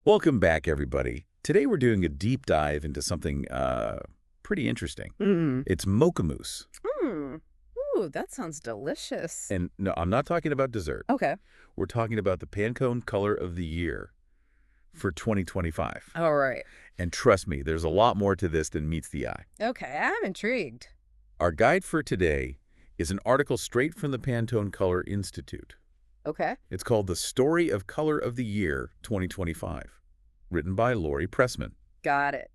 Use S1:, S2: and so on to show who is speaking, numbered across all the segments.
S1: Welcome back, everybody. Today we're doing a deep dive into something pretty interesting. It's Mocha Mousse.
S2: Ooh, that sounds delicious.
S1: And no, I'm not talking about dessert.
S2: Okay.
S1: We're talking about the Pantone color of the year for 2025.
S2: All right.
S1: And trust me, there's a lot more to this than meets the eye.
S2: Okay, I'm intrigued.
S1: Our guide for today is an article straight from the Pantone Color Institute.
S2: Okay.
S1: It's called The Story of Color of the Year 2025, written by Lori Pressman.
S2: Got it.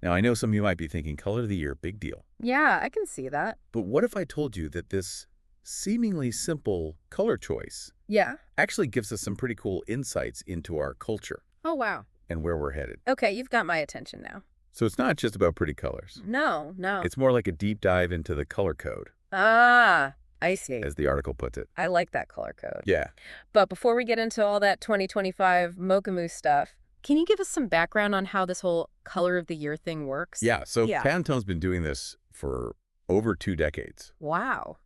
S1: Now, I know some of you might be thinking, color of the year, big deal.
S2: Yeah, I can see that.
S1: But what if I told you that this seemingly simple color choice
S2: Yeah.
S1: actually gives us some pretty cool insights into our culture
S2: Oh, wow.
S1: and where we're headed?
S2: Okay, you've got my attention now.
S1: So it's not just about pretty colors.
S2: No.
S1: It's more like a deep dive into the color code,
S2: Ah, I see.
S1: as the article puts it.
S2: I like that color code.
S1: Yeah.
S2: But before we get into all that 2025 Mocha Mousse stuff, can you give us some background on how this whole color of the year thing works?
S1: Yeah, so
S2: Yeah.
S1: Pantone's been doing this for over 2 decades.
S2: Wow.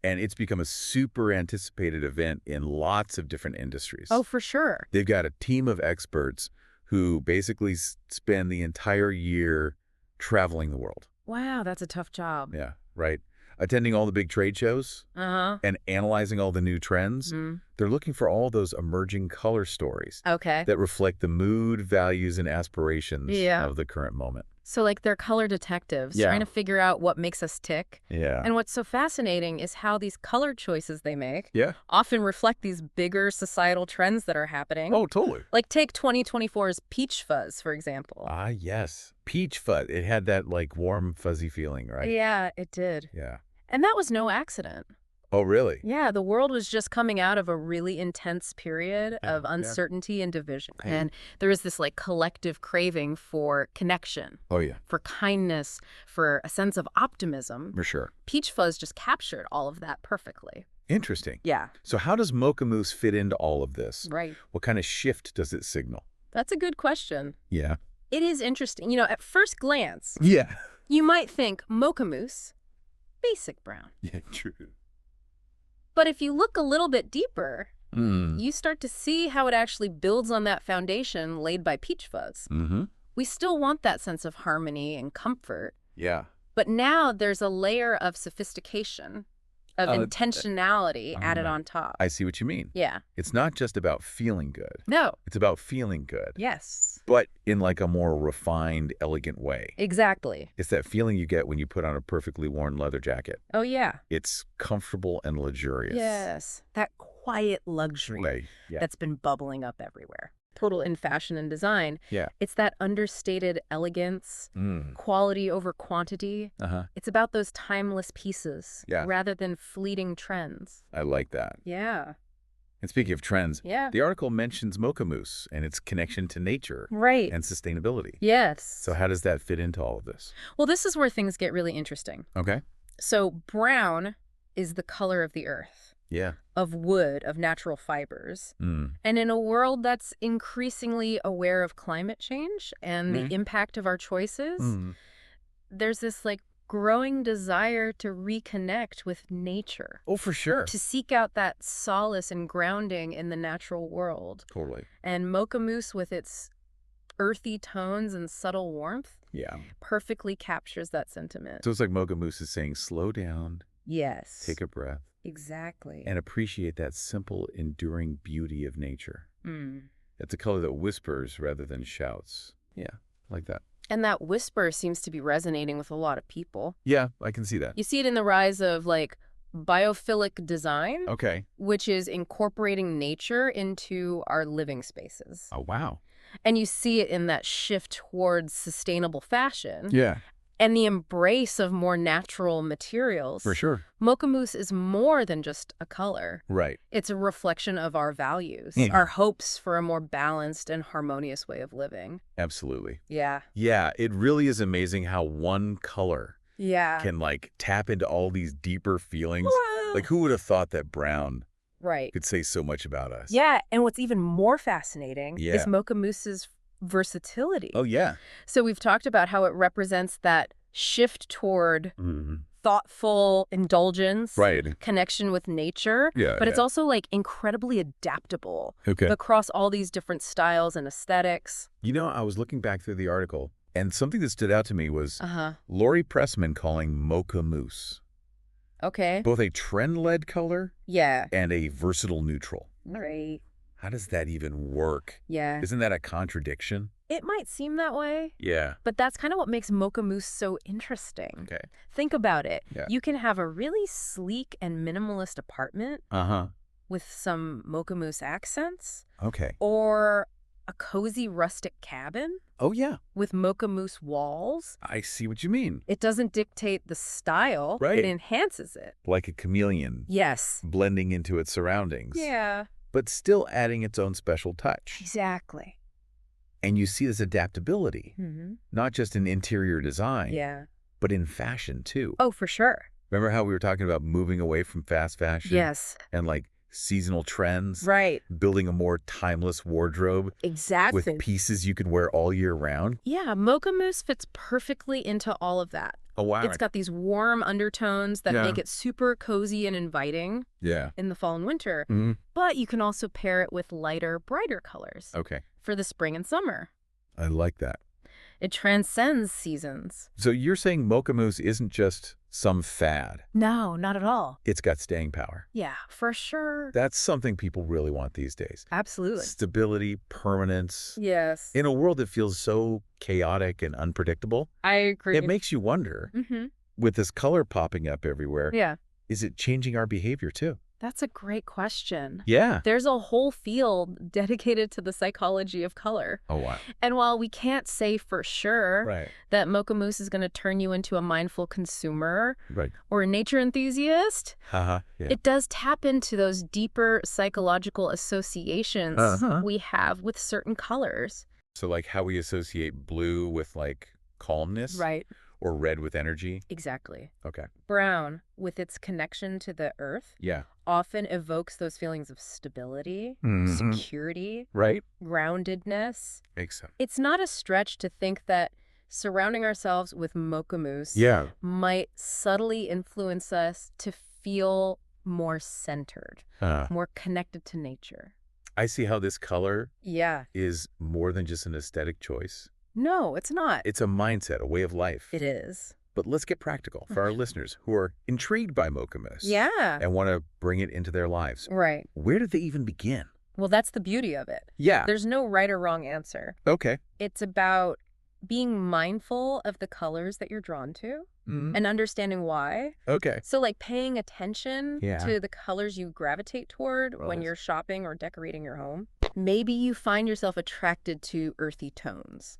S1: And it's become a super anticipated event in lots of different industries.
S2: Oh, for sure.
S1: They've got a team of experts who basically spend the entire year traveling the world.
S2: Wow, that's a tough job.
S1: Yeah, right. Attending all the big trade shows
S2: Uh-huh.
S1: and analyzing all the new trends. They're looking for all those emerging color stories
S2: Okay.
S1: that reflect the mood, values, and aspirations
S2: Yeah.
S1: of the current moment.
S2: So like they're color detectives
S1: Yeah.
S2: trying to figure out what makes us tick.
S1: Yeah.
S2: And what's so fascinating is how these color choices they make
S1: Yeah.
S2: often reflect these bigger societal trends that are happening.
S1: Oh, totally.
S2: Like take 2024's peach fuzz, for example.
S1: Ah, yes. Peach fuzz. It had that, like, warm, fuzzy feeling, right?
S2: Yeah, it did.
S1: Yeah.
S2: And that was no accident.
S1: Oh, really?
S2: Yeah, the world was just coming out of a really intense period of
S1: Yeah.
S2: uncertainty and division.
S1: Hey.
S2: And there was this like collective craving for connection,
S1: Oh, yeah.
S2: for kindness, for a sense of optimism.
S1: For sure.
S2: Peach fuzz just captured all of that perfectly.
S1: Interesting.
S2: Yeah,
S1: So how does Mocha Mousse fit into all of this?
S2: right.
S1: What kind of shift does it signal?
S2: That's a good question.
S1: Yeah.
S2: It is interesting. You know, at first glance,
S1: Yeah.
S2: you might think Mocha Mousse, basic brown.
S1: Yeah, true.
S2: But if you look a little bit deeper,
S1: Mm.
S2: you start to see how it actually builds on that foundation laid by peach fuzz.
S1: Mm-hmm.
S2: We still want that sense of harmony and comfort,
S1: Yeah.
S2: but now there's a layer of sophistication, of intentionality added on top.
S1: I see what you mean.
S2: Yeah.
S1: It's not just about feeling good.
S2: No.
S1: It's about feeling good.
S2: Yes.
S1: But in like a more refined, elegant way.
S2: Exactly.
S1: It's that feeling you get when you put on a perfectly worn leather jacket.
S2: Oh, yeah.
S1: It's comfortable and luxurious.
S2: Yes. That quiet luxury
S1: Way. Yeah.
S2: that's been bubbling up everywhere. Total in fashion and design.
S1: Yeah.
S2: It's that understated elegance,
S1: Mm.
S2: quality over quantity.
S1: Uh-huh.
S2: It's about those timeless pieces
S1: Yeah.
S2: rather than fleeting trends.
S1: I like that.
S2: Yeah.
S1: And speaking of trends,
S2: Yeah.
S1: the article mentions Mocha Mousse and its connection to nature
S2: Right.
S1: and sustainability.
S2: Yes.
S1: So how does that fit into all of this?
S2: Well, this is where things get really interesting.
S1: Okay.
S2: So brown is the color of the earth,
S1: Yeah.
S2: of wood, of natural fibers.
S1: Mm.
S2: And in a world that's increasingly aware of climate change and the impact of our choices,
S1: Mm.
S2: there's this like growing desire to reconnect with nature,
S1: Oh, for sure.
S2: to seek out that solace and grounding in the natural world.
S1: Totally.
S2: And Mocha Mousse, with its earthy tones and subtle warmth,
S1: Yeah.
S2: perfectly captures that sentiment.
S1: So it's like Mocha Mousse is saying, slow down,
S2: Yes.
S1: take a breath,
S2: Exactly.
S1: and appreciate that simple, enduring beauty of nature.
S2: Mm.
S1: It's a color that whispers rather than shouts. Yeah, like that.
S2: And that whisper seems to be resonating with a lot of people.
S1: Yeah, I can see that.
S2: You see it in the rise of like biophilic design,
S1: Okay.
S2: which is incorporating nature into our living spaces.
S1: Oh, wow.
S2: And you see it in that shift towards sustainable fashion
S1: Yeah,
S2: and the embrace of more natural materials.
S1: for sure.
S2: Mocha Mousse is more than just a color.
S1: Right.
S2: It's a reflection of our values,
S1: Yeah.
S2: our hopes for a more balanced and harmonious way of living.
S1: Absolutely.
S2: Yeah.
S1: Yeah, it really is amazing how one color
S2: Yeah.
S1: can, like, tap into all these deeper feelings.
S2: Wow.
S1: Like, who would have thought that brown
S2: Right.
S1: could say so much about us?
S2: Yeah, and what's even more fascinating
S1: Yeah.
S2: is Mocha Mousse's versatility.
S1: Oh, yeah.
S2: So we've talked about how it represents that shift toward
S1: Mm-hmm.
S2: thoughtful indulgence,
S1: Right.
S2: connection with nature,
S1: Yeah,
S2: but it's also like incredibly adaptable
S1: Okay.
S2: across all these different styles and aesthetics.
S1: You know, I was looking back through the article, and something that stood out to me was
S2: Uh-huh.
S1: Lori Pressman calling Mocha Mousse
S2: Okay.
S1: both a trend-led color
S2: Yeah.
S1: and a versatile neutral.
S2: Right.
S1: How does that even work?
S2: Yeah.
S1: Isn't that a contradiction?
S2: It might seem that way,
S1: Yeah.
S2: but that's kind of what makes Mocha Mousse so interesting.
S1: Okay.
S2: Think about it.
S1: Yeah.
S2: You can have a really sleek and minimalist apartment
S1: Uh-huh.
S2: with some Mocha Mousse accents,
S1: Okay.
S2: or a cozy rustic cabin
S1: Oh, yeah.
S2: with Mocha Mousse walls.
S1: I see what you mean.
S2: It doesn't dictate the style.
S1: Right.
S2: It enhances it.
S1: Like a chameleon
S2: Yes.
S1: blending into its surroundings.
S2: Yeah.
S1: But still adding its own special touch.
S2: Exactly.
S1: And you see this adaptability,
S2: Mm-hmm.
S1: not just in interior design,
S2: Yeah.
S1: but in fashion, too.
S2: Oh, for sure.
S1: Remember how we were talking about moving away from fast fashion?
S2: Yes.
S1: And like seasonal trends?
S2: Right.
S1: Building a more timeless wardrobe
S2: Exactly.
S1: with pieces you can wear all year round?
S2: Yeah, Mocha Mousse fits perfectly into all of that.
S1: Oh, wow.
S2: It's got these warm undertones that
S1: Yeah.
S2: make it super cozy and inviting
S1: Yeah.
S2: in the fall and winter.
S1: Mm-hmm.
S2: But you can also pair it with lighter, brighter colors
S1: Okay.
S2: for the spring and summer.
S1: I like that.
S2: It transcends seasons.
S1: So you're saying Mocha Mousse isn't just some fad.
S2: No, not at all.
S1: It's got staying power.
S2: Yeah, for sure.
S1: That's something people really want these days.
S2: Absolutely.
S1: Stability, permanence.
S2: Yes.
S1: In a world that feels so chaotic and unpredictable,
S2: I agree.
S1: it makes you wonder,
S2: Mm-hmm.
S1: with this color popping up everywhere,
S2: Yeah.
S1: is it changing our behavior too?
S2: That's a great question.
S1: Yeah.
S2: There's a whole field dedicated to the psychology of color.
S1: Oh, wow.
S2: And while we can't say for sure
S1: Right.
S2: that Mocha Mousse is going to turn you into a mindful consumer
S1: Right.
S2: or a nature enthusiast,
S1: Haha. Yeah.
S2: it does tap into those deeper psychological associations
S1: Uh-huh.
S2: we have with certain colors.
S1: So like how we associate blue with like calmness?
S2: Right.
S1: Or red with energy?
S2: Exactly.
S1: Okay.
S2: Brown, with its connection to the earth,
S1: Yeah.
S2: often evokes those feelings of stability,
S1: Mhm.
S2: security,
S1: Right?
S2: groundedness.
S1: Makes sense.
S2: It's not a stretch to think that surrounding ourselves with Mocha Mousse
S1: Yeah.
S2: might subtly influence us to feel more centered, more connected to nature.
S1: I see how this color
S2: Yeah.
S1: is more than just an aesthetic choice.
S2: No, it's not.
S1: It's a mindset, a way of life.
S2: It is.
S1: But let's get practical for our listeners who are intrigued by Mocha Mousse.
S2: Yeah.
S1: And want to bring it into their lives.
S2: Right.
S1: Where did they even begin?
S2: Well, that's the beauty of it.
S1: Yeah.
S2: There's no right or wrong answer.
S1: Okay.
S2: It's about being mindful of the colors that you're drawn to and understanding why.
S1: Okay.
S2: So like paying attention
S1: Yeah.
S2: to the colors you gravitate toward when
S1: Right.
S2: you're shopping or decorating your home. Maybe you find yourself attracted to earthy tones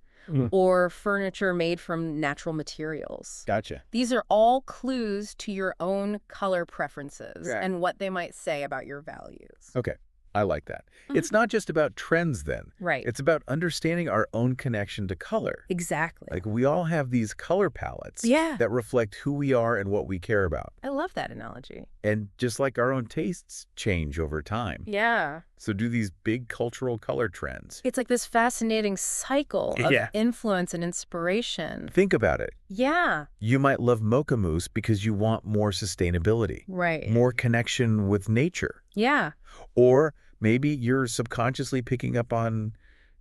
S2: or furniture made from natural materials.
S1: Gotcha.
S2: These are all clues to your own color preferences
S1: Right.
S2: and what they might say about your values.
S1: Okay. I like that. It's not just about trends then.
S2: Right.
S1: It's about understanding our own connection to color.
S2: Exactly.
S1: Like we all have these color palettes
S2: Yeah.
S1: that reflect who we are and what we care about.
S2: I love that analogy.
S1: And just like our own tastes change over time.
S2: Yeah.
S1: So do these big cultural color trends.
S2: It's like this fascinating cycle of
S1: Yeah.
S2: influence and inspiration.
S1: Think about it.
S2: Yeah.
S1: You might love Mocha Mousse because you want more sustainability,
S2: Right.
S1: more connection with nature.
S2: Yeah.
S1: Or maybe you're subconsciously picking up on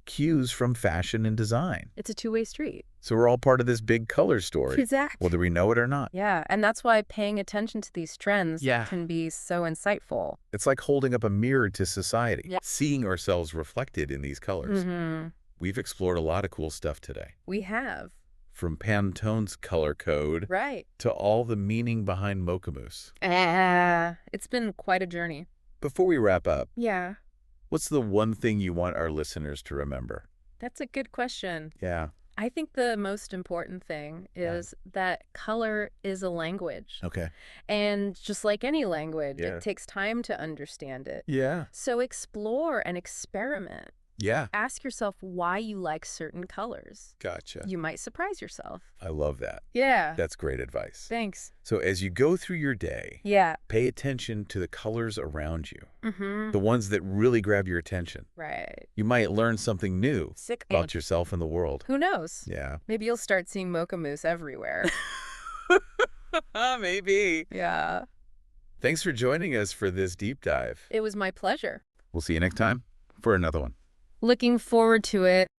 S1: cues from fashion and design.
S2: It's a two-way street.
S1: So we're all part of this big color story,
S2: Exactly.
S1: whether we know it or not.
S2: Yeah, and that's why paying attention to these trends
S1: Yeah.
S2: can be so insightful.
S1: It's like holding up a mirror to society,
S2: Yeah.
S1: seeing ourselves reflected in these colors.
S2: Mm-hmm.
S1: We've explored a lot of cool stuff today,
S2: We have.
S1: from Pantone's color code
S2: Right.
S1: to all the meaning behind Mocha Mousse.
S2: It's been quite a journey.
S1: Before we wrap up,
S2: Yeah,
S1: what's the one thing you want our listeners to remember?
S2: that's a good question.
S1: Yeah.
S2: I think the most important thing is that color is a language.
S1: Okay.
S2: And just like any language,
S1: Yeah.
S2: it takes time to understand it.
S1: Yeah.
S2: So explore and experiment.
S1: Yeah.
S2: Ask yourself why you like certain colors.
S1: Gotcha.
S2: You might surprise yourself.
S1: I love that.
S2: Yeah.
S1: That's great advice.
S2: Thanks.
S1: So as you go through your day,
S2: Yeah.
S1: pay attention to the colors around you,
S2: Mm-hmm.
S1: the ones that really grab your attention.
S2: Right.
S1: You might learn something new
S2: Sick.
S1: about yourself and the world.
S2: Who knows?
S1: Yeah.
S2: Maybe you'll start seeing Mocha Mousse everywhere.
S1: Maybe.
S2: Yeah.
S1: Thanks for joining us for this deep dive.
S2: It was my pleasure.
S1: We'll see you next time for another one.
S2: Looking forward to it.